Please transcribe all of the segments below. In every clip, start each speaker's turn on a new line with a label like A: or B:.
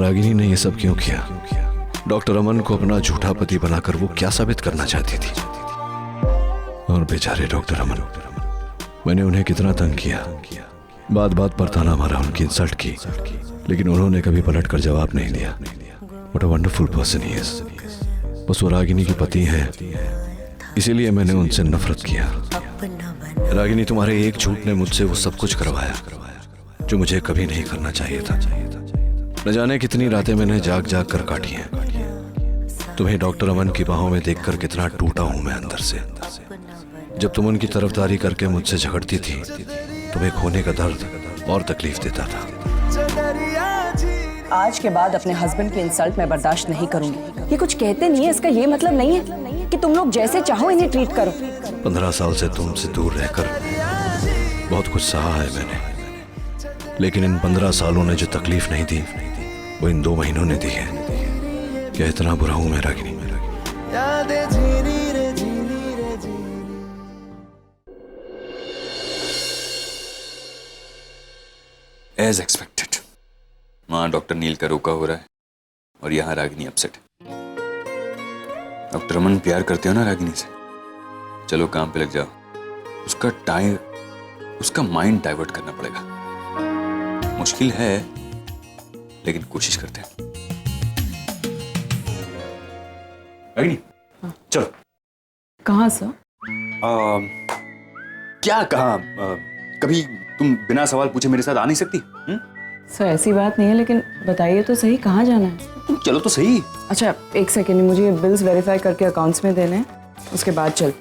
A: रागिनी ने ये सब क्यों किया? डॉक्टर अमन को अपना झूठा पति बनाकर वो क्या साबित करना चाहती थी? और बेचारे डॉक्टर अमन, मैंने उन्हें कितना तंग किया, बात बात पर ताना मारा, उनकी इंसल्ट की, लेकिन उन्होंने कभी पलट कर जवाब नहीं दिया। What a wonderful person he is. बस वो रागिनी की पति है, इसीलिए मैंने उनसे नफरत किया। रागिनी, तुम्हारे एक झूठ ने मुझसे वो सब कुछ करवाया जो मुझे कभी नहीं करना चाहिए था। न जाने कितनी रातें मैंने जाग जाग कर काटी हैं। तुम्हें डॉक्टर अमन की बाहों में देखकर कितना टूटा हूं मैं अंदर से। जब तुम उनकी तरफदारी करके मुझसे झगड़ती थी, तुम्हें खोने का दर्द और तकलीफ देता था।
B: आज के बाद अपने हस्बैंड की इंसल्ट मैं बर्दाश्त नहीं करूंगी। ये कुछ कहते नहीं है, इसका ये मतलब नहीं है कि तुम लोग जैसे चाहो इन्हें ट्रीट करो।
A: 15 साल से तुमसे दूर रहकर बहुत कुछ सहा है मैंने, लेकिन इन 15 सालों ने जो तकलीफ नहीं दी वो इन 2 महीनों ने दी है। क्या इतना बुरा हूं मैं रागिनी?
C: एज एक्सपेक्टेड, वहां डॉक्टर नील का रोका हो रहा है और यहाँ रागिनी अपसेट है। डॉक्टर अमन प्यार करते हो ना रागिनी से? चलो काम पे लग जाओ। उसका माइंड डाइवर्ट करना पड़ेगा। मुश्किल है लेकिन कोशिश करते हैं। रागिनी, चलो।
B: कहाँ सर?
C: क्या कहा? कभी तुम बिना सवाल पूछे मेरे साथ आ नहीं सकती?
B: सर ऐसी बात नहीं है, लेकिन बताइए तो सही कहाँ जाना है?
C: तुम चलो तो सही।
B: अच्छा एक सेकेंड, मुझे बिल्स वेरीफाई करके अकाउंट्स में देने हैं, उसके बाद चल।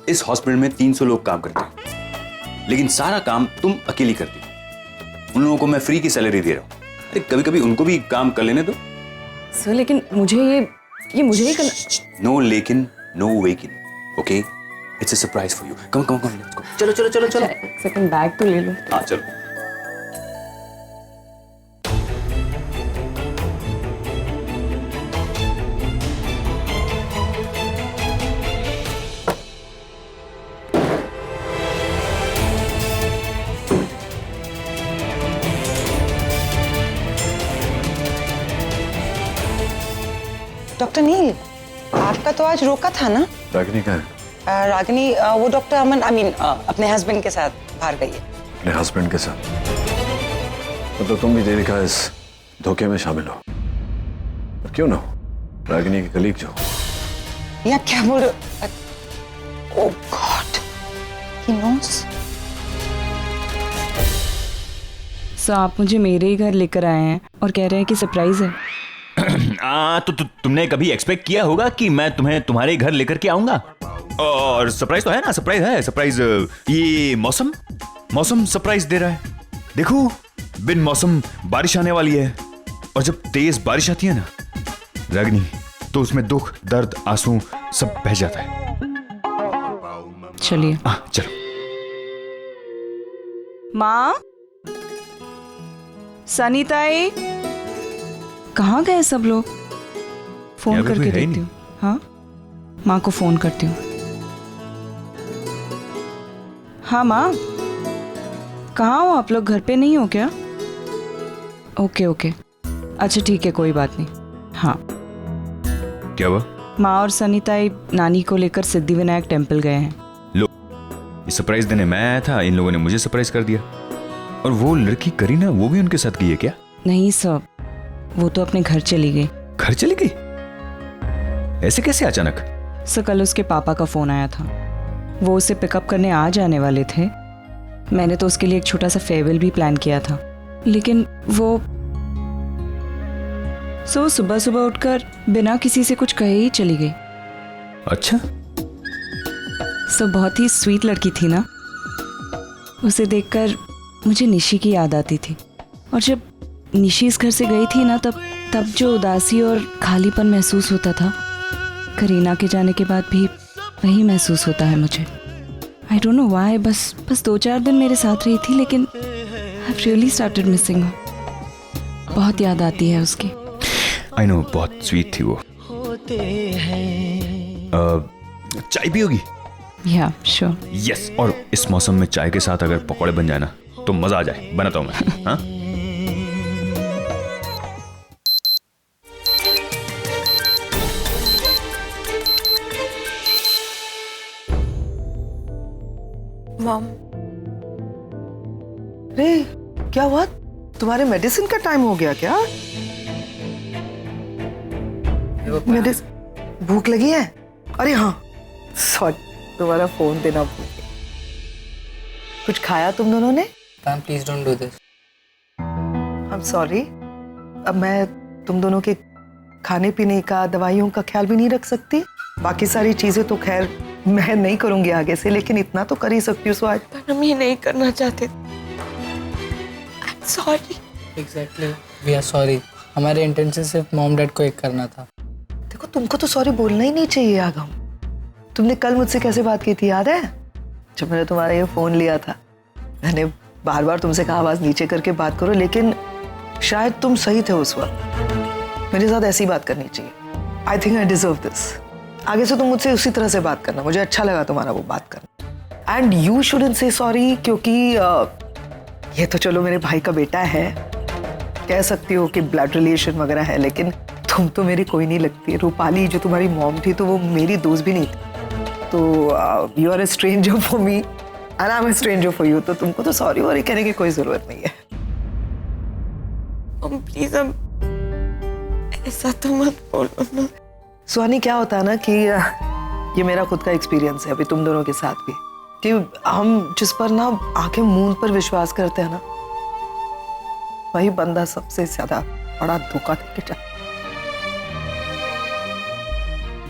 C: इस हॉस्पिटल में 300 लोग काम करते हैं, लेकिन सारा काम तुम अकेली करती हो। उन लोगों को मैं फ्री की सैलरी दे रहा हूँ। अरे कभी कभी उनको भी काम कर लेने दो।
B: सर लेकिन मुझे ये मुझे ही करना।
C: नो लेकिन, नो वेकिन, okay? It's a surprise for you. Come come come, let's go. चलो चलो चलो चलो।
B: एक सेकेंड, बैग तो ले लो।
C: हाँ चलो।
D: डॉक्टर नील, आपका तो आज रोका था ना?
A: रागिनी कहाँ है?
D: रागिनी वो डॉक्टर अमन अपने हस्बैंड के साथ बाहर गई है।
A: अपने हस्बैंड के साथ? मतलब तुम भी देवी का इस धोखे में शामिल हो? और क्यों ना हो? रागिनी की कलीग जो।
D: ये आप क्या बोल रहे हो? ओह गॉड, ही नोस।
B: सर आप मुझे मेरे ही घर लेकर आए हैं और कह रहे हैं कि सरप्राइज है।
E: तो तुमने कभी एक्सपेक्ट किया होगा कि मैं तुम्हें तुम्हारे घर लेकर के आऊंगा? और सरप्राइज तो है ना, सरप्राइज है। सरप्राइज ये मौसम सरप्राइज दे रहा है। देखो बिन मौसम बारिश आने वाली है, और जब तेज बारिश आती है ना रागिनी, तो उसमें दुख, दर्द, आंसू सब बह जाता है।
B: चलिए
E: चलो।
B: माँ, सनीताई, कहाँ गए सब लोग? फोन करके देखती हूँ। हाँ माँ को फोन करती हूँ। हाँ माँ, कहाँ हो आप लोग? घर पे नहीं हो क्या? ओके ओके, अच्छा ठीक है, कोई बात नहीं। हाँ
E: क्या हुआ?
B: माँ और सनीताई नानी को लेकर सिद्धिविनायक टेम्पल गए हैं।
E: लो, ये सरप्राइज देने मैं आया था, इन लोगों ने मुझे सरप्राइज कर दिया। और वो लड़की करीना, वो भी उनके साथ गई है क्या?
B: नहीं सब, वो तो अपने घर चली गई।
E: घर चली गई? ऐसे कैसे अचानक?
B: सर कल उसके पापा का फोन आया था, वो उसे पिकअप करने आ जाने वाले थे। मैंने तो उसके लिए एक छोटा सा फेयरवेल भी प्लान किया था, लेकिन वो सुबह सुबह उठकर बिना किसी से कुछ कहे ही चली गई।
E: अच्छा।
B: बहुत ही स्वीट लड़की थी ना। उसे देखकर मुझे निशी की याद आती थी, और जब निशी इस घर से गई थी ना, तब जो उदासी और खालीपन महसूस होता था, करीना के जाने के बाद भी वही महसूस होता है मुझे। आई डोंट नो व्हाई, बस 2-4 दिन मेरे साथ रही थी, लेकिन आई रियली स्टार्टेड मिसिंग हर। बहुत याद आती है उसकी।
E: आई नो, बहुत स्वीट थी वो। चाय पियोगी?
B: या श्योर।
E: यस, और इस मौसम में चाय के साथ अगर पकौड़े बन जाए ना तो मजा आ जाए। बनाता हूँ मैं। हाँ
D: क्या हुआ? तुम्हारे मेडिसिन का टाइम हो गया क्या? मेडिसिन भूख लगी है? अरे हाँ सॉरी, तुम्हारा फोन देना भूल गया। कुछ खाया तुम दोनों ने?
F: Ma'am please don't do this.
D: I am sorry. अब मैं तुम दोनों के खाने पीने का, दवाइयों का ख्याल भी नहीं रख सकती। बाकी सारी चीजें तो खैर मैं नहीं करूंगी आगे से, लेकिन इतना तो कर ही सकती हूँ। सो आज
G: पर हम ये नहीं करना चाहते। Sorry.
F: Exactly, we are sorry. हमारे इंटेंशन सिर्फ मॉम डैड को एक करना था।
D: देखो, तुमको तो सॉरी बोलना ही नहीं चाहिए आगम। तुमने कल मुझसे कैसे बात की थी, याद है? जब मैंने तुम्हारा ये फोन लिया था, मैंने बार बार तुमसे कहा आवाज नीचे करके बात करो, लेकिन शायद तुम सही थे उस वक्त। मेरे साथ ऐसी बात करनी चाहिए। I think I deserve this. आगे से तुम मुझसे उसी तरह से बात करना। मुझे अच्छा लगा तुम्हारा वो बात करना। एंड यू शुडंट से सॉरी, क्योंकि ये तो चलो मेरे भाई का बेटा है, कह सकती हो कि ब्लड रिलेशन वगैरह है, लेकिन तुम तो मेरी कोई नहीं लगती। रूपाली जो तुम्हारी मॉम थी, तो वो मेरी दोस्त भी नहीं थी। तो you are a stranger for me and I am a stranger for you. तो तुमको तो सॉरी वॉरी कहने की कोई जरूरत नहीं है।
G: प्लीज अब ऐसा तो मत बोलो ना।
D: सुहानी, क्या होता है ना कि ये मेरा खुद का एक्सपीरियंस है अभी तुम दोनों के साथ भी, कि हम जिस पर ना आंखें मूंद पर विश्वास करते हैं ना, वही बंदा सबसे ज्यादा बड़ा धोखा देके जाता,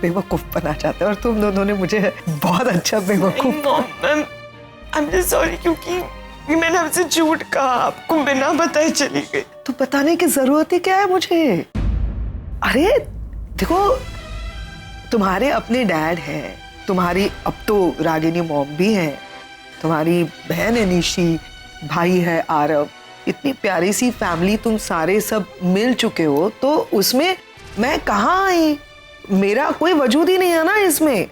D: बेवकूफ बना जाता है। और तुम दोनों ने मुझे बहुत अच्छा बेवकूफ।
G: आई एम जस्ट सॉरी, क्योंकि मैंने आपसे झूठ कहा, आपको बिना बताए चली गई।
D: तो बताने की जरूरत ही क्या है मुझे? अरे देखो, तुम्हारे अपने डैड हैं, तुम्हारी अब तो रागिनी मॉम भी है, तुम्हारी बहन है निशी, भाई है आरव, इतनी प्यारी सी फैमिली तुम सारे सब मिल चुके हो, तो उसमें मैं कहाँ आई? मेरा कोई वजूद ही नहीं है ना इसमें।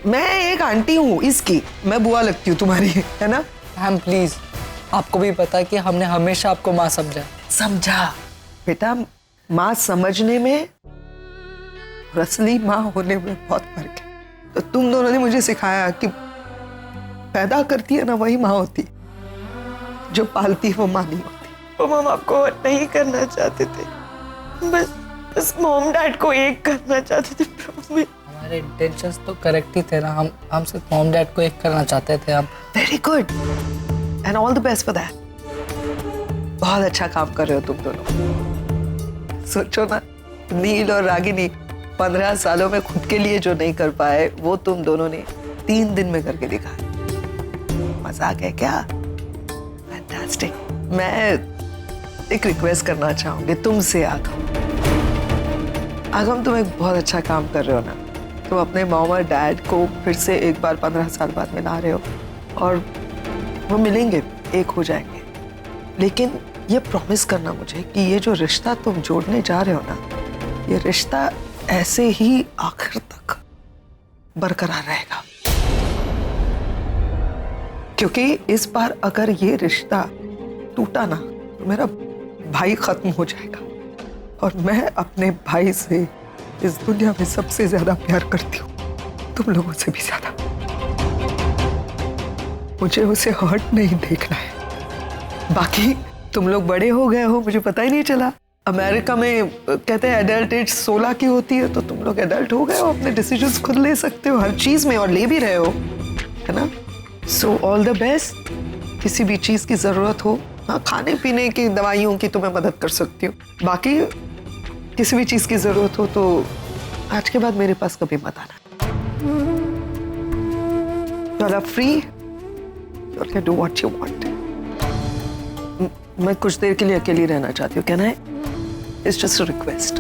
D: मैं एक आंटी हूँ इसकी, मैं बुआ लगती हूँ तुम्हारी, है ना?
F: मैम प्लीज, आपको भी पता है कि हमने हमेशा आपको माँ समझा।
D: समझा बेटा, माँ समझने में और असली माँ होने में बहुत फर्क है। तो तुम दोनों ने मुझे सिखाया कि पैदा करती है ना वही माँ होती, जो पालती है वो माँ नहीं होती।
G: वो हम आपको नहीं करना चाहते थे, बस मॉम डैड को एक करना चाहते थे। प्रॉमिस।
F: हमारे इंटेंशंस तो करेक्ट ही थे ना, हम सिर्फ मॉम डैड को एक करना चाहते थे। हम
D: very good and all the best for that. बहुत अच्छा काम कर रहे हो तुम दोनों। सोचो ना, नील और रागिनी 15 सालों में खुद के लिए जो नहीं कर पाए, वो तुम दोनों ने 3 दिन में करके दिखाया। मजाक है क्या? फैंटास्टिक। मैं एक रिक्वेस्ट करना चाहूंगी तुमसे आगम। आगम, तुम एक बहुत अच्छा काम कर रहे हो ना। तुम अपने मॉम और डैड को फिर से एक बार 15 साल बाद मिला रहे हो, और वो मिलेंगे, एक हो जाएंगे। लेकिन ये प्रॉमिस करना मुझे कि ये जो रिश्ता तुम जोड़ने जा रहे हो ना, ये रिश्ता ऐसे ही आखिर तक बरकरार रहेगा। क्योंकि इस बार अगर ये रिश्ता टूटा ना, तो मेरा भाई खत्म हो जाएगा, और मैं अपने भाई से इस दुनिया में सबसे ज्यादा प्यार करती हूँ, तुम लोगों से भी ज्यादा। मुझे उसे हर्ट नहीं देखना है। बाकी तुम लोग बड़े हो गए हो, मुझे पता ही नहीं चला। अमेरिका में कहते हैं एडल्ट एज 16 की होती है, तो तुम लोग एडल्ट हो गए हो, अपने डिसीजंस खुद ले सकते हो हर चीज में, और ले भी रहे हो, है ना? So all the best. किसी भी चीज की जरूरत हो, हाँ, खाने पीने की, दवाइयों की तो मैं मदद कर सकती हूँ। बाकी किसी भी चीज की जरूरत हो तो आज के बाद मेरे पास कभी मत आना। You are free. You can do what you want. मैं कुछ देर के लिए अकेली रहना चाहती हूँ, कहना है? It's just a request.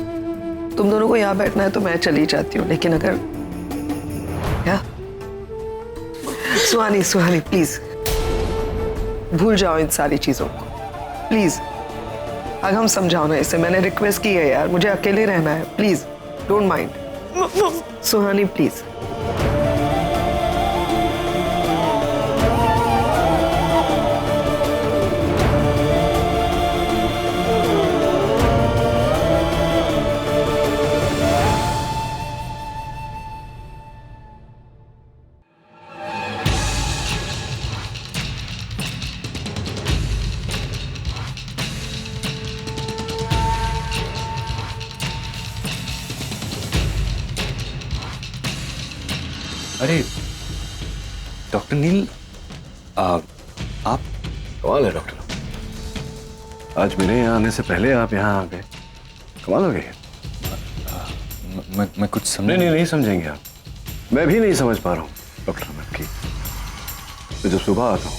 D: तुम दोनों को यहाँ बैठना है तो मैं चली जाती हूँ, लेकिन अगर क्या? सुहानी प्लीज भूल जाओ इन सारी चीजों को, प्लीज। अब हम समझाओ ना इसे, मैंने रिक्वेस्ट की है यार, मुझे अकेले रहना है, please don't mind. Suhani please.
C: अरे डॉक्टर नील, आप
A: कमाल है डॉक्टर, आज मेरे यहाँ आने से पहले आप यहाँ आ गए, कमाल हो गई।
C: मैं कुछ समझ
A: नहीं समझेंगे आप, मैं भी नहीं समझ पा रहा हूँ डॉक्टर अमन की। मैं जब सुबह आता हूँ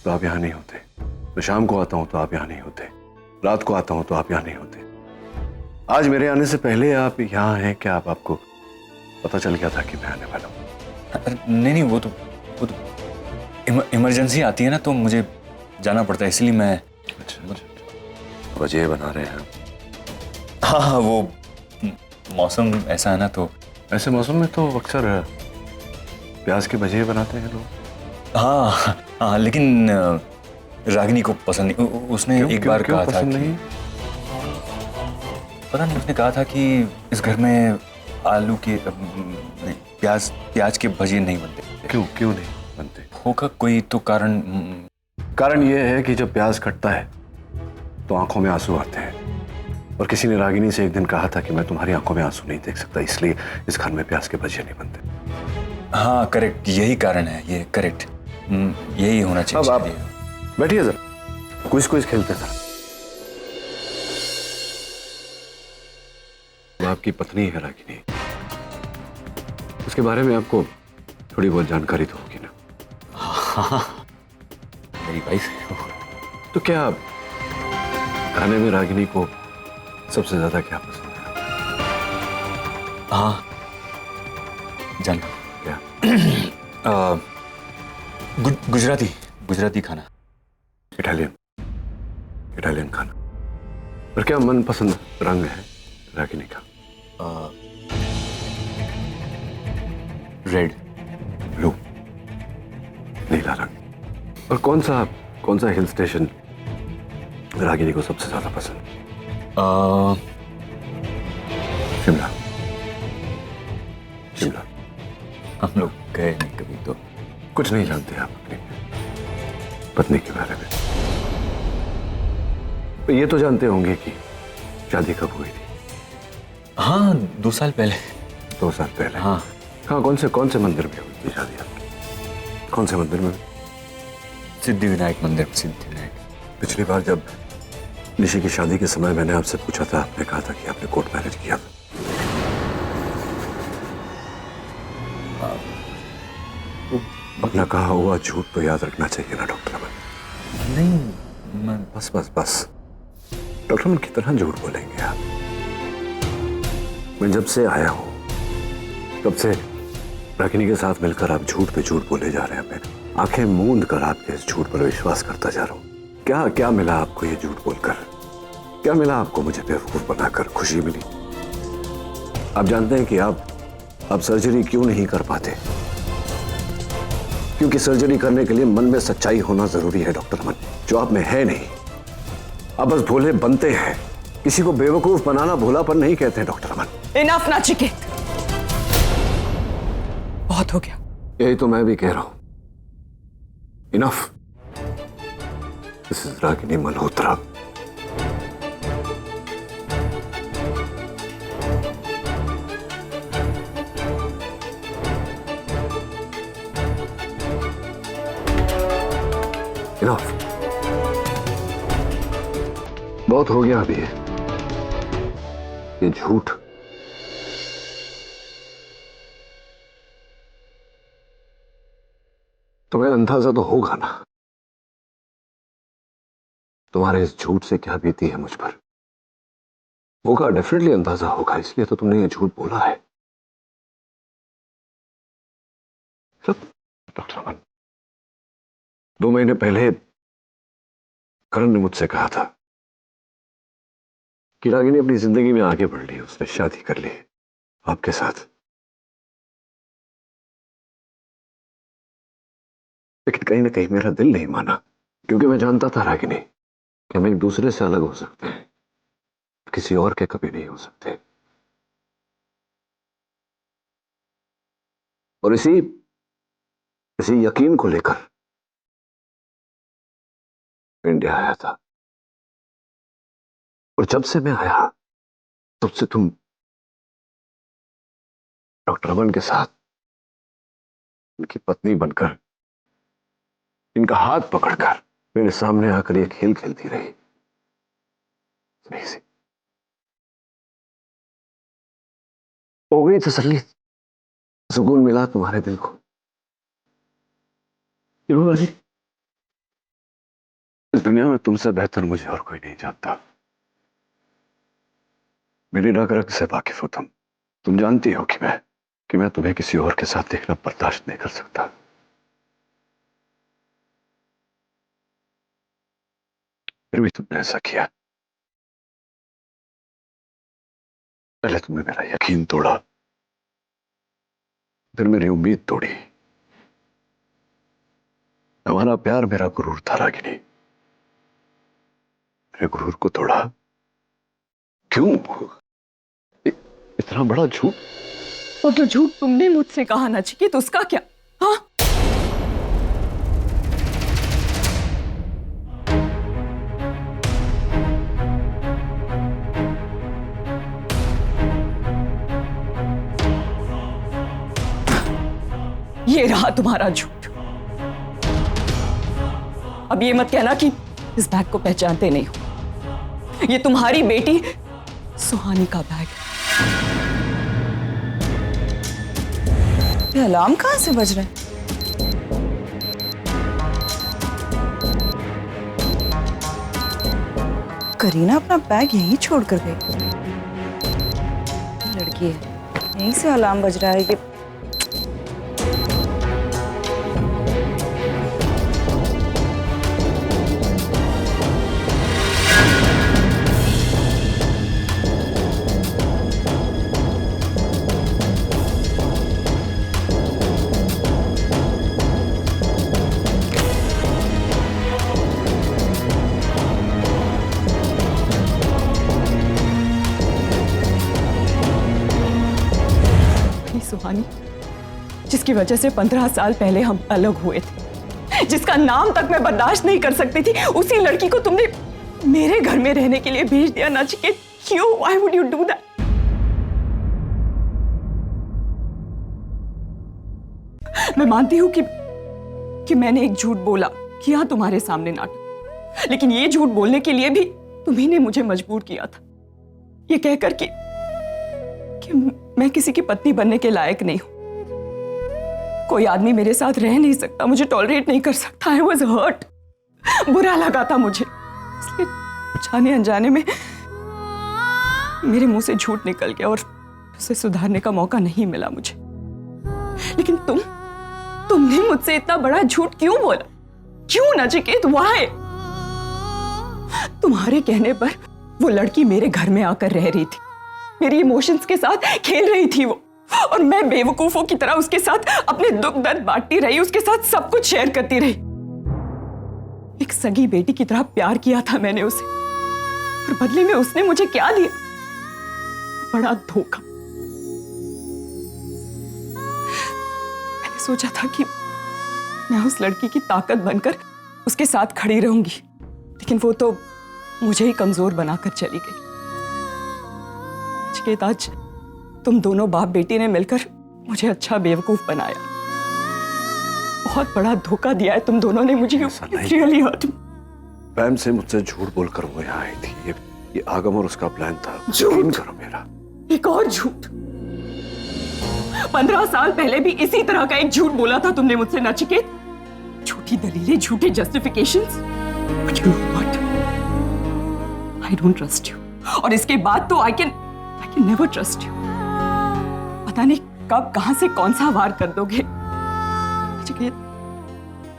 A: तो आप यहाँ नहीं होते, मैं शाम को आता हूँ तो आप यहाँ नहीं होते, रात को आता हूँ तो आप यहाँ नहीं होते। आज मेरे आने से पहले आप यहाँ हैं, क्या आपको पता चल गया था कि मैं आने वाला हूँ?
C: नहीं, वो तो इमरजेंसी आती है ना, तो मुझे जाना पड़ता है, इसलिए मैं।
A: अच्छा, वजह बना रहे हैं।
C: हाँ, वो मौसम ऐसा है ना, तो
A: ऐसे मौसम में तो अक्सर प्याज के भजिए बनाते हैं लोग।
C: हाँ, लेकिन रागिनी को पसंद नहीं। उसने एक बार कहा था कि
A: नहीं?
C: पता नहीं, उसने कहा था कि इस घर में आलू के प्याज के भजिए नहीं बनते।
A: क्यों नहीं बनते?
C: होगा कोई तो कारण।
A: कारण ये है कि जब प्याज कटता है तो आंखों में आंसू आते हैं, और किसी ने रागिनी से एक दिन कहा था कि मैं तुम्हारी आंखों में आंसू नहीं देख सकता, इसलिए इस घर में प्याज के भजिए नहीं बनते।
C: हाँ करेक्ट, यही कारण है, ये करेक्ट, यही होना चाहिए।
A: अब आप बैठिए सर, क्विज खेलते हैं सर। आपकी पत्नी है रागिनी, उसके बारे में आपको थोड़ी बहुत जानकारी तो होगी ना?
C: हाँ, मेरी वाइफ है।
A: तो क्या खाने में रागिनी को सबसे ज्यादा क्या पसंद है?
C: हाँ, जान
A: क्या? गुजराती खाना। इटालियन खाना। और क्या मनपसंद रंग है रागिनी का?
C: रेड,
A: ब्लू, नीला रंग। और कौन सा हिल स्टेशन रागिनी को सबसे ज्यादा पसंद? शिमला।
C: हम लोग गए नहीं कभी, तो
A: कुछ नहीं जानते आप अपनी पत्नी के बारे में? तो ये तो जानते होंगे कि शादी कब हुई थी?
C: हाँ, 2 साल पहले।
A: 2 साल पहले?
C: हाँ।
A: कौन से मंदिर में हुई थी शादी आपकी? कौन से मंदिर में?
C: सिद्धिविनायक मंदिर। सिद्धिविनायक।
A: पिछली बार जब निशी की शादी के समय मैंने आपसे पूछा था, आपने कहा था कि आपने कोर्ट मैरिज किया। अपना कहा हुआ झूठ तो याद रखना चाहिए ना डॉक्टर अमन?
C: नहीं, मैं
A: बस डॉक्टर अमन कितना झूठ बोलेंगे आप? मैं जब से आया हूं तब से रागिनी के साथ मिलकर आप झूठ पे झूठ बोले जा रहे हैं। मैं आंखें मूंद कर आपके इस झूठ पर विश्वास करता जा रहा हूं। क्या मिला आपको ये झूठ बोलकर? क्या मिला आपको मुझे बेवकूफ बनाकर? खुशी मिली? आप जानते हैं कि आप सर्जरी क्यों नहीं कर पाते? क्योंकि सर्जरी करने के लिए मन में सच्चाई होना जरूरी है डॉक्टर अमन, जो आप में है नहीं। आप बस भोले बनते हैं। किसी को बेवकूफ बनाना भोलापन नहीं कहते हैं डॉक्टर अमन।
G: इनफ नाचिकेत, बहुत हो गया।
A: यही तो मैं भी कह रहा हूं, enough. This is Ragini Malhotra. Enough, बहुत हो गया अभी ये झूठ। तुम्हें अंदाजा तो होगा ना तुम्हारे इस झूठ से क्या बीती है मुझ पर? होगा, डेफिनेटली अंदाजा होगा, इसलिए तो तुमने ये झूठ बोला है। डॉक्टर अमन, 2 महीने पहले करण ने मुझसे कहा था कि रागिनी अपनी जिंदगी में आगे बढ़ ली, उसने शादी कर ली आपके साथ। लेकिन कहीं ना कहीं मेरा दिल नहीं माना, क्योंकि मैं जानता था रागिनी कि हम एक दूसरे से अलग हो सकते हैं, किसी और के कभी नहीं हो सकते। और इसी यकीन को लेकर इंडिया आया था। और जब से मैं आया तब से तुम डॉक्टर अमन के साथ उनकी पत्नी बनकर, इनका हाथ पकड़कर मेरे सामने आकर ये खेल खेलती रही। सही से हो गई तसल्ली, सुकून मिला तुम्हारे दिल को। क्यों भाई? इस दुनिया में तुमसे बेहतर मुझे और कोई नहीं जानता। मेरी रग रग से वाकिफ हो तुम जानती हो कि मैं तुम्हें किसी और के साथ देखना बर्दाश्त नहीं कर सकता। फिर भी तुमने ऐसा किया। पहले तुमने मेरा यकीन तोड़ा, फिर मेरी उम्मीद तोड़ी। हमारा प्यार मेरा गुरूर था रागिनी, मेरे गुरूर को तोड़ा। क्यों? इतना बड़ा झूठ।
G: वो तो झूठ तुमने मुझसे कहा नचिकेत, उसका क्या? हाँ, ये रहा तुम्हारा झूठ। अब ये मत कहना कि इस बैग को पहचानते नहीं हो। ये तुम्हारी बेटी सुहानी का बैग है।
B: ये अलार्म कहाँ से बज रहा है? करीना अपना बैग यहीं छोड़कर गई। लड़की है, यहीं से अलार्म बज रहा है। ये
G: सुहानी, जिसकी वजह से 15 साल पहले हम अलग हुए थे, जिसका नाम तक मैं बर्दाश्त नहीं कर सकती थी, उसी लड़की को तुमने मेरे घर में रहने के लिए भेज दिया नचिकेत। क्यों? Why would you do that? मैं मानती हूं कि मैंने एक झूठ बोला, किया तुम्हारे सामने नाटक, लेकिन ये झूठ बोलने के लिए भी तुम्ही ने मुझे मजबूर किया था, ये कहकर कि मैं किसी की पत्नी बनने के लायक नहीं हूं। कोई आदमी मेरे साथ रह नहीं सकता, मुझे टॉलरेट नहीं कर सकता। I was hurt, बुरा लगा था मुझे, इसलिए जाने अनजाने में मेरे मुंह से झूठ निकल गया और उसे सुधारने का मौका नहीं मिला मुझे। लेकिन तुमने मुझसे इतना बड़ा झूठ क्यों बोला? क्यों नचिकेत? Why? तुम्हारे कहने पर वो लड़की मेरे घर में आकर रह रही थी, मेरी इमोशंस के साथ खेल रही थी वो, और मैं बेवकूफों की तरह उसके साथ अपने दुख दर्द बांटती रही, उसके साथ सब कुछ शेयर करती रही। एक सगी बेटी की तरह प्यार किया था मैंने उसे, और बदले में उसने मुझे क्या दिया? बड़ा धोखा। मैंने सोचा था कि मैं उस लड़की की ताकत बनकर उसके साथ खड़ी रहूंगी, लेकिन वो तो मुझे ही कमजोर बनाकर चली गई। आज तुम दोनों बाप बेटी ने मिलकर मुझे अच्छा बेवकूफ बनाया। बहुत बड़ा धोखा दिया है तुम दोनों ने मुझे। Really hurt me.
A: पैम से मुझसे झूठ बोलकर वो यहाँ आई थी। ये आगम और उसका प्लान था।
G: झूठ
A: करो मेरा।
G: एक और झूठ। 15 साल पहले भी इसी तरह का एक झूठ बोला था तुमने मुझसे नचिकेत। झूठी दलीलें, झूठे justifications. But you know what? I don't trust you. और इसके बाद तो I can never trust you. पता नहीं कब कहां से कौन सा वार कर दोगे।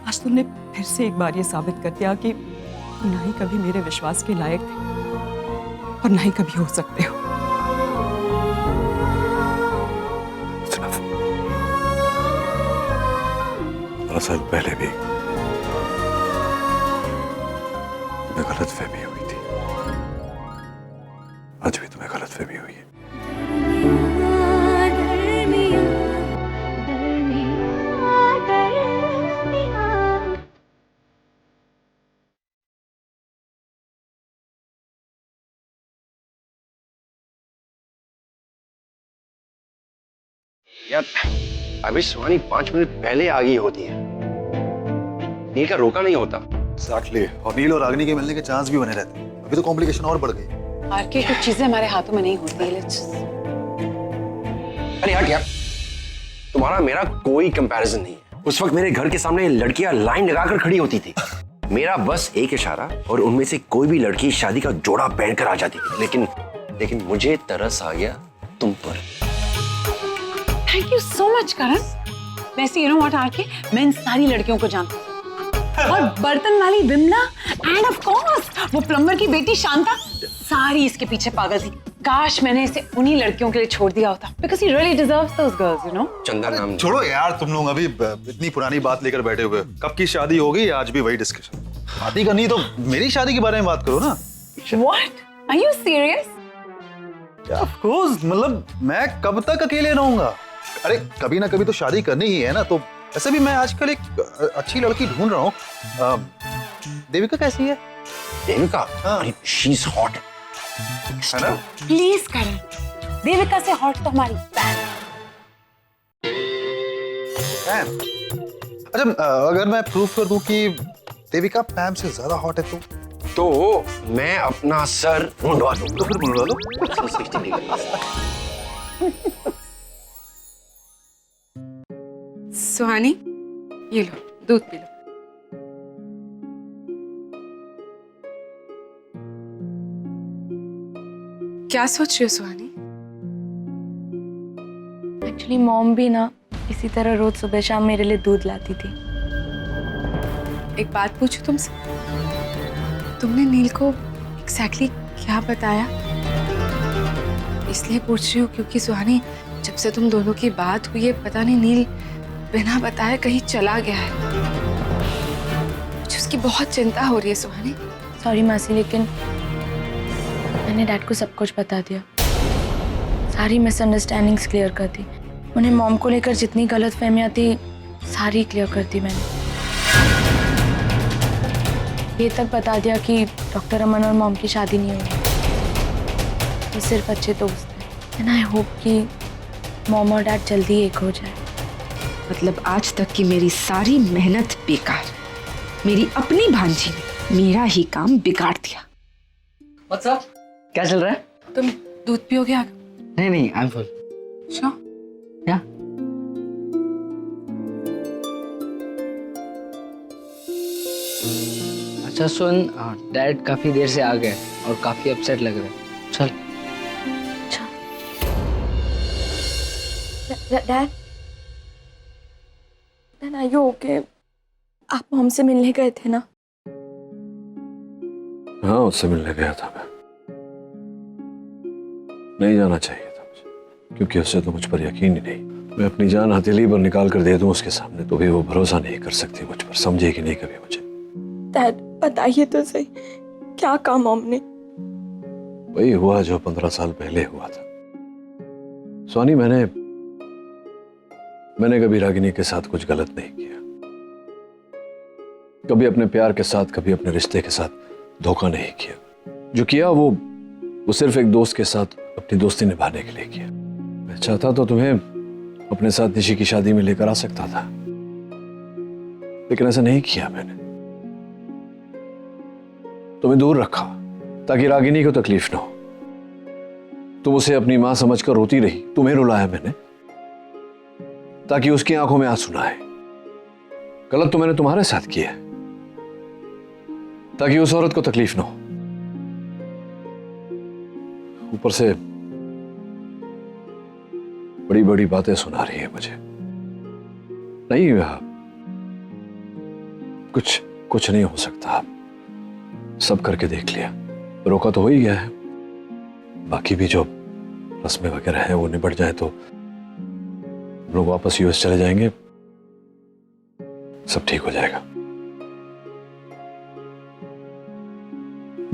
G: आज तुमने फिर से एक बार ये साबित कर दिया कि तुम ना ही कभी मेरे विश्वास के लायक थे और ना ही कभी हो सकते हो।
A: 12 साल पहले भी तुम्हें गलतफहमी हुई थी, आज भी तुम्हें गलतफहमी हुई है।
H: अभी सुहानी 5 मिनट पहले आ गई होती है, नील का रोका नहीं होता।
I: एग्जैक्टली, और नील और रागिनी के मिलने के चांस भी बने रहते हैं। अभी तो कॉम्प्लिकेशन और बढ़ गई।
J: आरके, कुछ चीजें हमारे हाथों में नहीं होती।
H: अरे हट यार, तुम्हारा मेरा कोई कंपैरिजन नहीं है। उस वक्त मेरे घर के सामने लड़कियां लाइन लगाकर खड़ी होती थी, मेरा बस एक इशारा और उनमें से कोई भी लड़की शादी का जोड़ा पहनकर आ जाती थी। लेकिन मुझे तरस आ गया तुम पर।
J: थैंक यू सो मच करण। वैसे यू नो व्हाट आरके, मैं इन सारी लड़कियों को जानती हूँ, और बर्तन वाली विमला एंड ऑफ कोर्स वो प्लम्बर की बेटी शांता, सारी इसके पीछे पागल थी। काश मैंने इसे उन्हीं लड़कियों के लिए छोड़ दिया होता, because he really deserves those girls, you know?
H: चंदा नाम।
I: छोड़ो यार, तुम लोग अभी इतनी पुरानी बात लेकर बैठे हुए। कब की शादी हो गई, आज भी वही डिस्कशन। शादी करनी तो मेरी शादी के बारे में बात करो ना।
J: What? Are you serious?
I: Of course, मतलब मैं कब तक अकेले रहूंगा? अरे कभी ना कभी तो शादी करनी ही है ना। तो वैसे भी मैं आजकल एक अच्छी लड़की ढूंढ रहा हूँ। देविका कैसी है?
H: देविका?
I: हाँ।
H: She is hot।
I: है ना?
J: Please करण, देविका से हॉट तो हमारी बहन।
I: अच्छा, अगर मैं प्रूव कर दूं कि देविका पैम से ज्यादा हॉट है तो
H: मैं अपना सर मुंडवा दूं।
I: तो फिर मुंडवा दो।
J: सुहानी, ये लो दूध पी लो। क्या सोच रही हो सुहानी?
B: एक्चुअली मॉम भी ना इसी तरह रोज सुबह शाम मेरे लिए दूध लाती थी।
J: एक बात पूछूं तुमसे, तुमने नील को एग्जैक्टली क्या बताया? इसलिए पूछ रही हूँ क्योंकि सुहानी, जब से तुम दोनों की बात हुई है, पता नहीं नील बिना बताए कहीं चला गया है। मुझे उसकी बहुत चिंता हो रही है सुहानी।
B: सॉरी मासी, लेकिन मैंने डैड को सब कुछ बता दिया, सारी मिसअंडरस्टैंडिंग्स क्लियर कर दी। उन्हें मॉम को लेकर जितनी गलतफहमियां थी सारी क्लियर कर दी मैंने। ये तक बता दिया कि डॉक्टर अमन और मॉम की शादी नहीं हुई, वो सिर्फ अच्छे दोस्त हैं। एंड आई होप कि मॉम और डैड जल्दी एक हो जाए।
K: मतलब आज तक की मेरी सारी मेहनत बेकार, मेरी अपनी भांजी ने मेरा ही काम बिगाड़ दिया।
F: What's up? क्या चल रहा है?
J: तुम दूध पियोगे आगे?
F: नहीं, I'm full.
J: Sure?
F: Yeah. अच्छा सुन, डैड काफी देर से आ गए और काफी अपसेट लग रहे। चल।
B: अच्छा डैड, आर यू ओके? आप मॉम से मिलने गए थे ना?
A: हाँ, उससे मिलने गया था मैं। नहीं जाना चाहिए था मुझे, क्योंकि उससे तो मुझ पर यकीन ही नहीं। मैं अपनी जान हथेली पर निकाल कर दे दूं उसके सामने तो भी वो भरोसा नहीं कर सकती मुझ पर, समझेगी नहीं कभी मुझे।
B: डैड बताइए तो सही, क्या कहा मॉम ने?
A: वही हुआ जो 15 साल पहले हुआ था। सोनी, मैंने कभी रागिनी के साथ कुछ गलत नहीं किया, कभी अपने प्यार के साथ, कभी अपने रिश्ते के साथ धोखा नहीं किया। जो किया वो सिर्फ एक दोस्त के साथ अपनी दोस्ती निभाने के लिए किया। मैं चाहता तो तुम्हें अपने साथ निशी की शादी में लेकर आ सकता था, लेकिन ऐसा नहीं किया मैंने। तुम्हें दूर रखा ताकि रागिनी को तकलीफ ना हो। तुम उसे अपनी मां समझकर रोती रही, तुम्हें रुलाया मैंने ताकि उसकी आंखों में आंसू ना आए। गलत तो मैंने तुम्हारे साथ किया है ताकि उस औरत को तकलीफ ना हो। ऊपर से बड़ी बड़ी बातें सुना रही है मुझे। नहीं, कुछ नहीं हो सकता। सब करके देख लिया, रोका तो हो ही गया है। बाकी भी जो रस्में वगैरह हैं वो निबट जाए तो हम लोग वापस यूएस चले जाएंगे, सब ठीक हो जाएगा।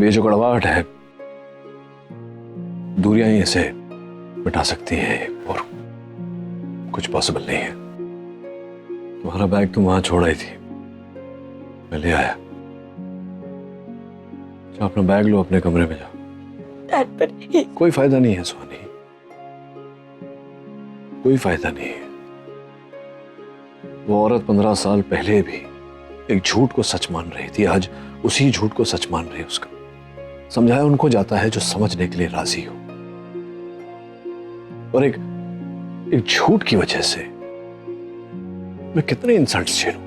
A: ये जो कड़वाहट है, दूरियां ही इसे मिटा सकती हैं और कुछ पॉसिबल नहीं है। तुम्हारा बैग तुम वहां छोड़ आई थी, मैं ले आया। जाओ अपना बैग लो, अपने कमरे में जाओ।
B: डैड पर
A: कोई फायदा नहीं है सोनी, कोई फायदा नहीं है। वो औरत 15 साल पहले भी एक झूठ को सच मान रही थी, आज उसी झूठ को सच मान रही है। उसका समझाया उनको जाता है जो समझने के लिए राजी हो। और एक झूठ की वजह से मैं कितने इंसल्ट्स झेलूं।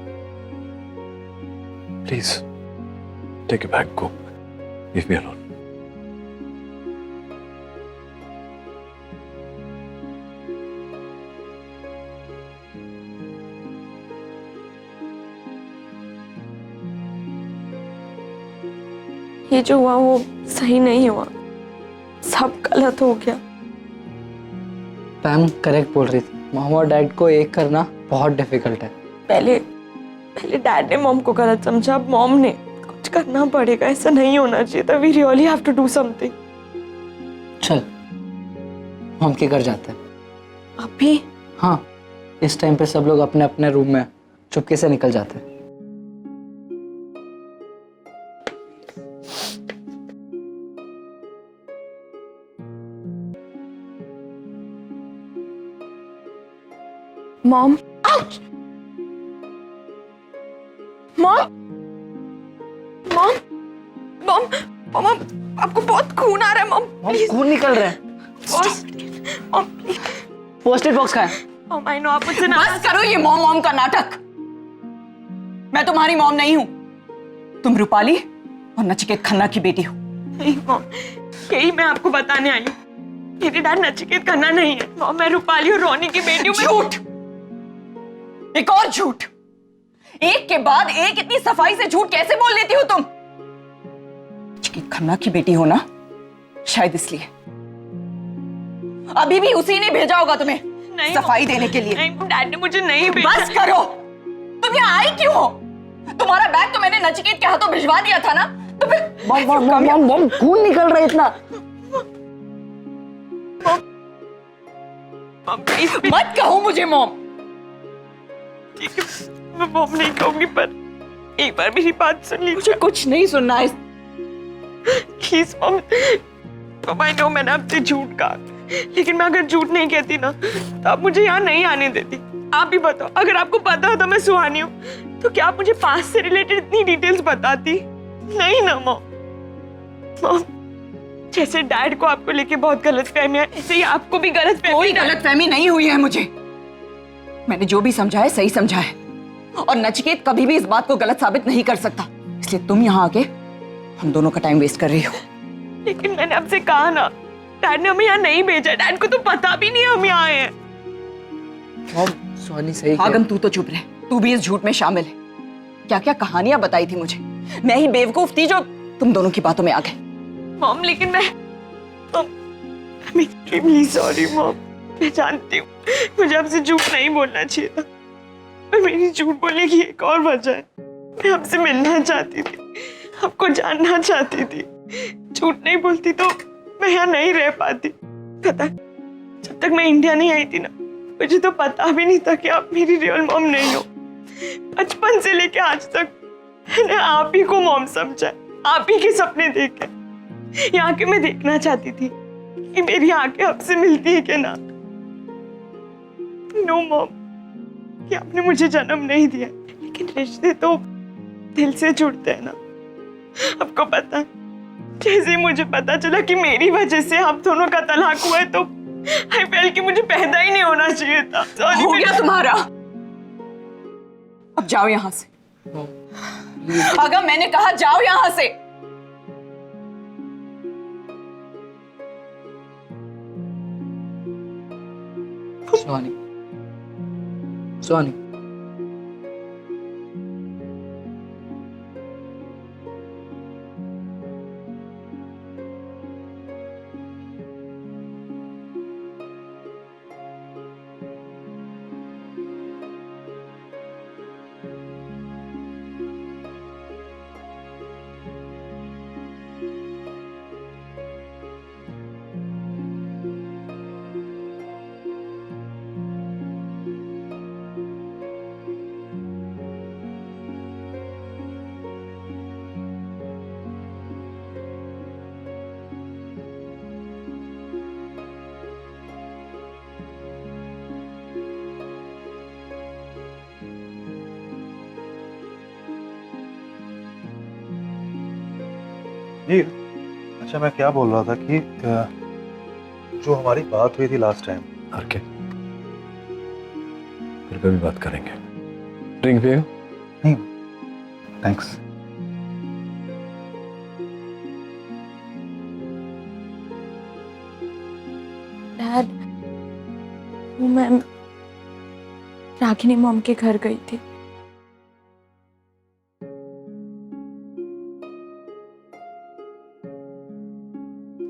A: Please take it back, go, leave me alone.
L: ये जो हुआ वो सही नहीं हुआ, सब गलत हो गया।
F: पैम करेक्ट बोल रही थी, मॉम और डैड को एक करना बहुत डिफिकल्ट है।
L: पहले डैड ने मॉम को गलत समझा, अब मॉम ने। कुछ करना पड़ेगा, ऐसा नहीं होना चाहिए था। We really have to do something.
F: चल मॉम के घर जाते हैं।
L: अभी?
F: हाँ, इस टाइम पे सब लोग अपने अपने रूम में चुपके से निकल जाते हैं।
L: Mom, ouch! Mom, mom, mom, mom, आपको बहुत खून आ रहा है। Mom please.
F: खून निकल रहा है।
L: Mom please.
F: First aid box कहाँ है?
L: मॉम आई नो आप मुझसे ना।
G: बस करो ये मॉम मॉम का नाटक। मैं तुम्हारी मॉम नहीं हूं, तुम रूपाली और नचिकेत खन्ना की बेटी हो।
L: नहीं मॉम, यही मैं आपको बताने आई हूँ। मेरे डैड नचिकेत खन्ना नहीं है मॉम, मैं रूपाली और रोनी की बेटी हूँ।
G: झूठ, एक और झूठ, एक के बाद एक इतनी सफाई से झूठ कैसे बोल लेती हो तुम? नचिकेत खन्ना की बेटी हो ना, शायद इसलिए। अभी भी उसी ने भेजा होगा तुम्हें
L: नहीं
G: सफाई देने के लिए।
L: नहीं, डैड ने मुझे नहीं भेजा।
G: बस करो, तुम यहाँ आई क्यों हो? तुम्हारा बैग तो मैंने नचिकेत के हाथों भिजवा दिया था ना, तो फिर
F: मॉम खून निकल रहा है इतना।
G: मत कहो मुझे मॉम।
L: ठीक है, मैं मॉम नहीं कहूंगी, पर एक बार मेरी बात सुन लीजिए।
G: मुझे कुछ नहीं सुनना है।
L: प्लीज मॉम, आई नो मैंने आपसे झूठ कहा, लेकिन मैं अगर झूठ नहीं कहती ना तो आप मुझे यहाँ नहीं आने देती। आप ही बताओ, अगर आपको पता होता मैं सुहानी हूँ तो क्या आप मुझे पास्ट से रिलेटेड इतनी डिटेल्स बताती? नहीं ना मॉम, जैसे डैड को आपको लेके बहुत गलतफहमी है, ऐसे ही आपको भी गलतफहमी।
G: कोई गलतफहमी नहीं हुई है मुझे। मैंने जो भी समझा है सही समझा है, और नचिकेत कभी भी इस बात को गलत साबित नहीं कर सकता। इसलिए तुम यहाँ आके हम दोनों का टाइम वेस्ट कर रही हो।
L: लेकिन मैंने आपसे कहा ना, डैड ने हमें यहाँ नहीं भेजा। डैड को तो पता भी नहीं हम यहाँ आए हैं।
F: सोनी सही
G: आगम तू तो चुप रहे, तू भी इस झूठ में शामिल है। क्या क्या कहानियां बताई थी मुझे, मैं ही बेवकूफ थी जो तुम दोनों की बातों में आ गई।
L: मॉम लेकिन मैं एक्सट्रीमली सॉरी मॉम। मैं जानती हूँ मुझे आपसे झूठ नहीं बोलना चाहिए था, पर मेरी झूठ बोलने की एक और वजह है। मैं आपसे मिलना चाहती थी, आपको जानना चाहती थी। झूठ नहीं बोलती तो मैं यहाँ नहीं रह पाती। पता, जब तक मैं इंडिया नहीं आई थी ना, मुझे तो पता भी नहीं था कि आप मेरी रियल मॉम नहीं हो। बचपन से लेके आज तक मैंने आप ही को मॉम समझा, आप ही के सपने देखे। यहाँ के मैं देखना चाहती थी कि मेरी आंखें आपसे मिलती है कि ना। नो मॉम, कि आपने मुझे जन्म नहीं दिया, लेकिन रिश्ते तो दिल से जुड़ते हैं ना। आपको पता, जैसे ही मुझे पता चला कि मेरी वजह से आप दोनों का तलाक हुआ है, तो आई फेल कि मुझे पैदा ही नहीं होना चाहिए था।
G: हो गया तुम्हारा, अब जाओ यहाँ से। अगर मैंने कहा जाओ यहाँ से।
F: सोनी, सोनी,
I: जी अच्छा, मैं क्या बोल रहा था कि जो हमारी बात हुई थी लास्ट टाइम।
A: आरके, फिर कभी बात करेंगे। ड्रिंक पिएगा?
I: नहीं थैंक्स।
L: डैड, वो मैं रागिनी मॉम के घर गई थी।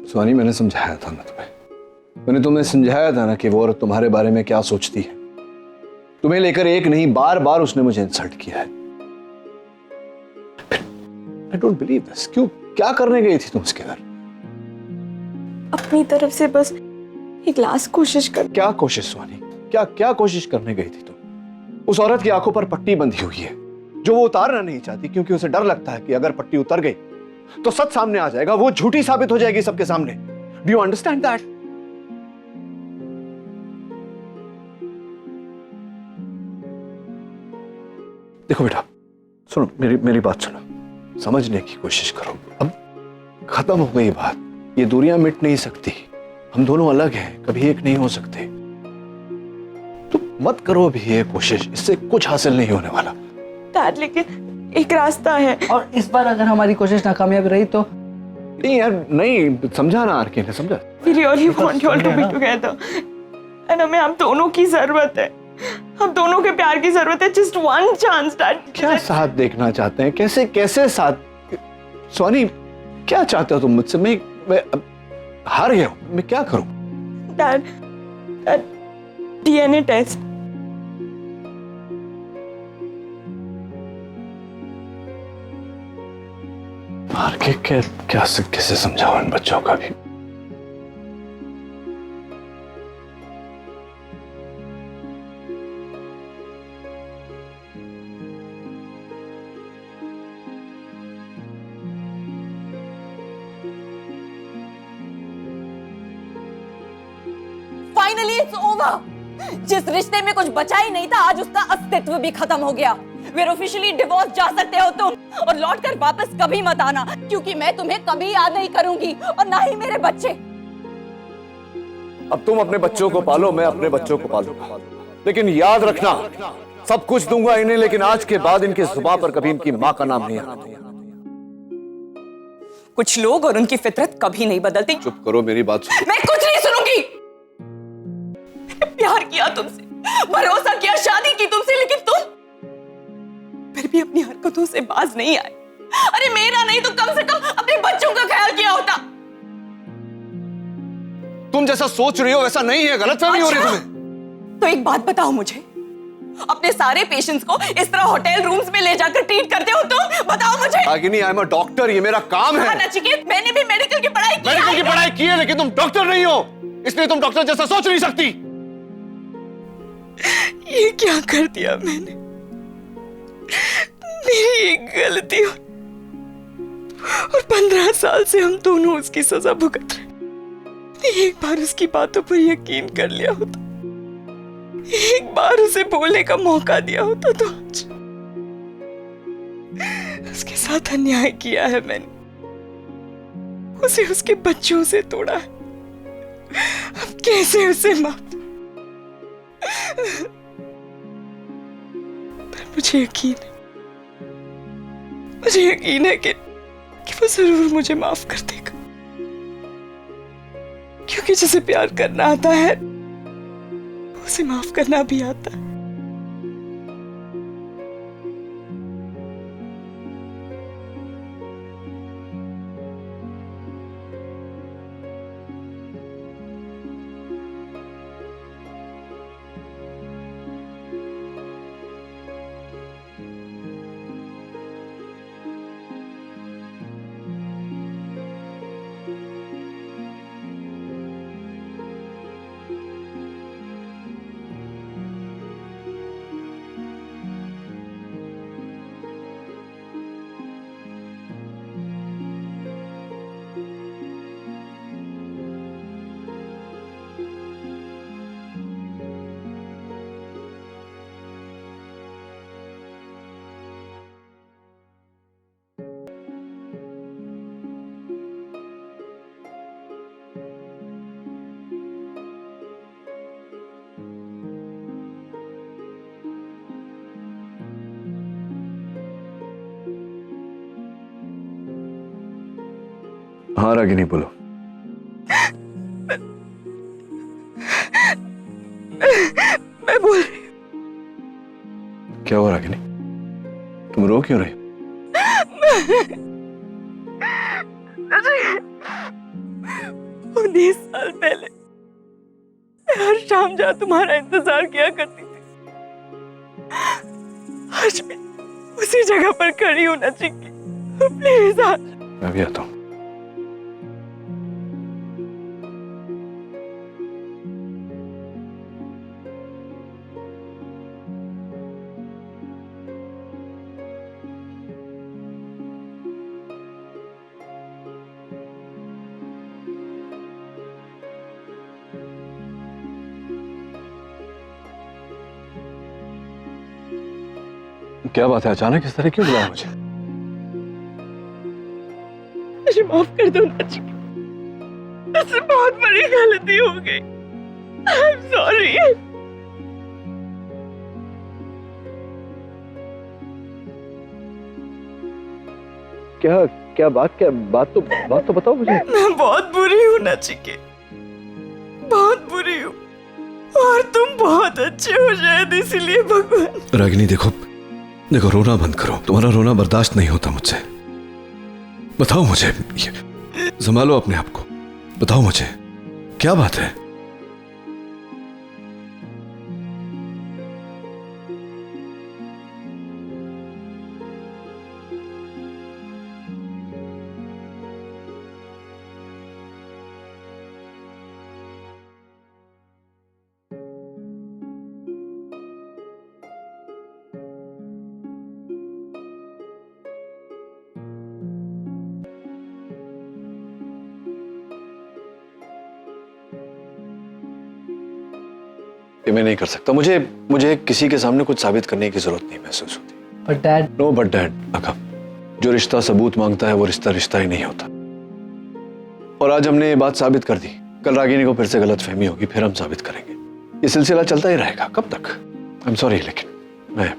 A: सुहानी, मैंने समझाया था ना तुम्हें, मैंने तुम्हें समझाया था ना कि वो औरत तुम्हारे बारे में क्या सोचती है। तुम्हें लेकर एक नहीं, बार बार उसने मुझे इंसल्ट किया है। I don't believe this. क्यों, क्या करने गई थी तुम उसके घर?
L: अपनी तरफ से बस एक लास्ट कोशिश कर।
A: क्या कोशिश सुहानी? क्या क्या कोशिश करने गई थी तुम? उस औरत की आंखों पर पट्टी बंधी हुई है जो वो उतारना नहीं चाहती, क्योंकि उसे डर लगता है कि अगर पट्टी उतर गई तो सच सामने आ जाएगा, वो झूठी साबित हो जाएगी सबके सामने। Do you understand that? देखो बेटा, सुनो, मेरी बात सुनो, समझने की कोशिश करो। अब खत्म हो गई बात, ये दूरियां मिट नहीं सकती। हम दोनों अलग हैं, कभी एक नहीं हो सकते। तो मत करो अभी ये कोशिश, इससे कुछ हासिल नहीं होने वाला।
L: डैड, लेकिन एक रास्ता है।
F: और इस बार अगर हमारी कोशिश नाकामयाब रही तो?
A: नहीं यार, नहीं, समझा ना आरके ने, समझा।
L: We really want you all to be together. And हमें हम दोनों की जरूरत है, हम दोनों के प्यार की जरूरत है। Just one chance, Dad.
A: क्या साथ देखना चाहते हैं? कैसे कैसे साथ? सोनी, क्या चाहते हो तुम मुझसे? मैं अब हार गया हूं, मैं क्या करूं?
L: Dad, DNA test.
A: आरके, कैसे समझाओ इन बच्चों का भी?
M: Finally it's over. जिस रिश्ते में कुछ बचा ही नहीं था, आज उसका अस्तित्व भी खत्म हो गया। We're officially divorced, जा सकते हो तुम, और लौट कर वापस कभी मत आना, क्योंकि मैं तुम्हें कभी याद नहीं करूंगी, और ना ही मेरे बच्चे।
A: अब तुम अपने बच्चों को पालो, मैं अपने बच्चों को पालूंगा, लेकिन याद रखना, सब कुछ दूंगा इन्हें, लेकिन आज के बाद इनकी जुबान पर कभी इनकी मां का नाम नहीं आना।
M: कुछ लोग और उनकी फितरत कभी नहीं बदलती।
A: चुप करो, मेरी बात सुनो।
M: मैं कुछ नहीं सुनूंगी। प्यार किया तुमसे, भरोसा किया, शादी की तुमसे, लेकिन तुम फिर भी अपनी हरकतों से बाज नहीं आए। अरे मेरा नहीं तो कम से कम अपने बच्चों का ख्याल किया होता।
A: तुम जैसा सोच रही हो वैसा नहीं है, गलतफहमी हो रही है तुम्हें।
M: तो एक बात बताओ मुझे, अपने सारे पेशेंट्स को इस तरह होटल रूम्स में ले जाकर ट्रीट करते हो तुम? बताओ मुझे।
A: रागिनी, आई एम अ डॉक्टर, ये मेरा काम है।
M: नचिकेत, मैंने भी मेडिकल की पढ़ाई की है।
A: मेडिकल की पढ़ाई की है, लेकिन तुम डॉक्टर नहीं हो, इसलिए तुम डॉक्टर जैसा सोच नहीं सकती।
L: ये क्या कर दिया मैंने? मेरी एक गलती और 15 साल से हम दोनों उसकी सजा भुगत रहे। एक बार उसकी बातों पर यकीन कर लिया होता, एक बार उसे बोलने का मौका दिया होता, तो आज उसके साथ अन्याय किया है मैंने, उसे उसके बच्चों से तोड़ा है। अब कैसे उसे माफ? पर मुझे यकीन है कि वो जरूर मुझे माफ कर देगा, क्योंकि जिसे प्यार करना आता है उसे माफ करना भी आता है।
A: हाँ रागिनी बोलो।
L: मैं बोल रही
A: क्या हुआ रागिनी, तुम रो क्यों रही?
L: 19 साल पहले हर शाम जहाँ तुम्हारा इंतजार किया करती थी, आज भी उसी जगह पर खड़ी होना चाहिए। प्लीज आज।
A: मैं भी आता हूँ। क्या बात है, अचानक इस तरह क्यों बुलाया मुझे?
L: मुझे माफ कर दो नाची, मुझसे बहुत बड़ी गलती हो गई। I am sorry.
A: क्या बात तो बताओ मुझे।
L: मैं बहुत बुरी हूँ नाचिके, बहुत बुरी हूँ, और तुम बहुत अच्छे हो शायद, इसीलिए भगवान।
A: रागिनी देखो रोना बंद करो, तुम्हारा रोना बर्दाश्त नहीं होता मुझसे। बताओ मुझे, संभालो अपने आप को, बताओ मुझे क्या बात है? ये मैं नहीं कर सकता, मुझे किसी के सामने कुछ साबित करने की जरूरत नहीं महसूस होती।
F: But dad.
A: No but dad अकम, जो रिश्ता सबूत मांगता है वो रिश्ता ही नहीं होता। और आज हमने ये बात साबित कर दी, कल रागिनी को फिर से गलतफहमी होगी, फिर हम साबित करेंगे। ये सिलसिला चलता ही रहेगा, कब तक? आई एम सॉरी, लेकिन मैं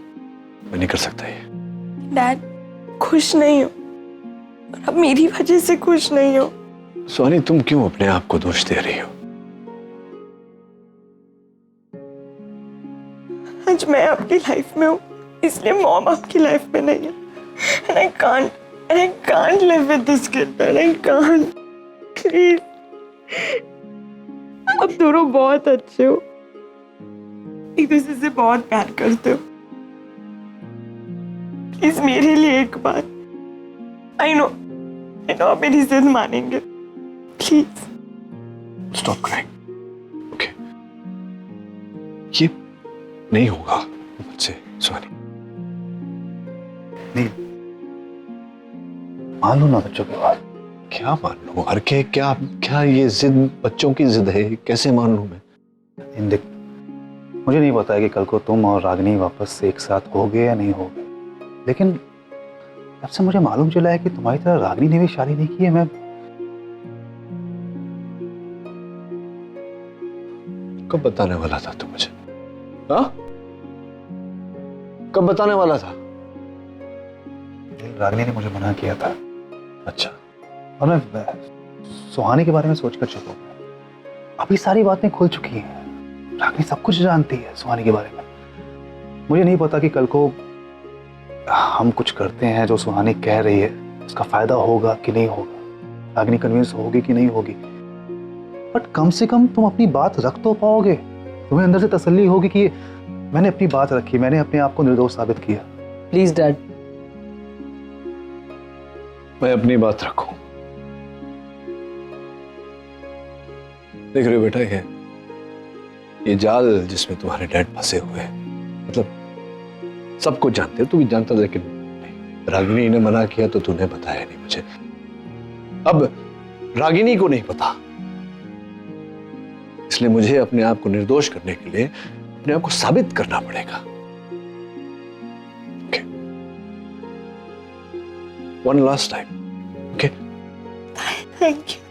A: नहीं कर सकता ये।
L: डैड खुश नहीं हो, और अब मेरी वजह से खुश नहीं हो।
A: सोनी तुम क्यों अपने आप को दोष दे रही हो?
L: आज मैं आपकी लाइफ में हूँ, इसलिए मॉम आपकी लाइफ में नहीं है। And I can't live with this kid, man. I can't. Please. आप दोनों बहुत अच्छे हो, एक दूसरे से बहुत प्यार करते हो। प्लीज मेरे लिए एक बार, I know आप मेरी जिद मानेंगे। Please
A: stop crying, okay? ये नहीं होगा मुझसे सोनी।
I: नहीं, मान लो ना बच्चों की बात।
A: क्या मान लूं? हर के क्या ये जिद बच्चों की जिद है, कैसे मान लूं मैं?
I: देख, मुझे नहीं पता है कि कल को तुम और रागिनी वापस से एक साथ होगे या नहीं होगे, लेकिन जब से मुझे मालूम चला है कि तुम्हारी तरह रागिनी ने भी शादी नहीं की है, मैं
A: कब बताने वाला था तू मुझे? हाँ, कब बताने वाला था?
I: रागिनी ने मुझे मना किया था।
A: अच्छा।
I: और मैं सुहानी के बारे में सोचकर चुप हो गया। अभी सारी बातें खुल चुकी हैं, रागिनी सब कुछ जानती है सुहानी के बारे में। मुझे नहीं पता कि कल को हम कुछ करते हैं जो सुहानी कह रही है, उसका फायदा होगा कि नहीं होगा, रागिनी कन्विंस होगी कि नहीं होगी। बट कम से कम तुम अपनी बात रख तो पाओगे, तुम्हें अंदर से तसल्ली होगी कि मैंने अपनी बात रखी, मैंने अपने आप को निर्दोष साबित किया।
F: Please dad.
A: मैं अपनी बात रखूं? देख रहे हो बेटा, ये जाल जिसमें तुम्हारे डैड फंसे हुए हैं, मतलब सब कुछ जानते हो, तू भी जानता, लेकिन नहीं, रागिनी ने मना किया तो तूने बताया नहीं मुझे। अब रागिनी को नहीं पता, इसलिए मुझे अपने आप को निर्दोष करने के लिए अपने आप को साबित करना पड़ेगा। Okay, one last time, okay?
L: Thank you.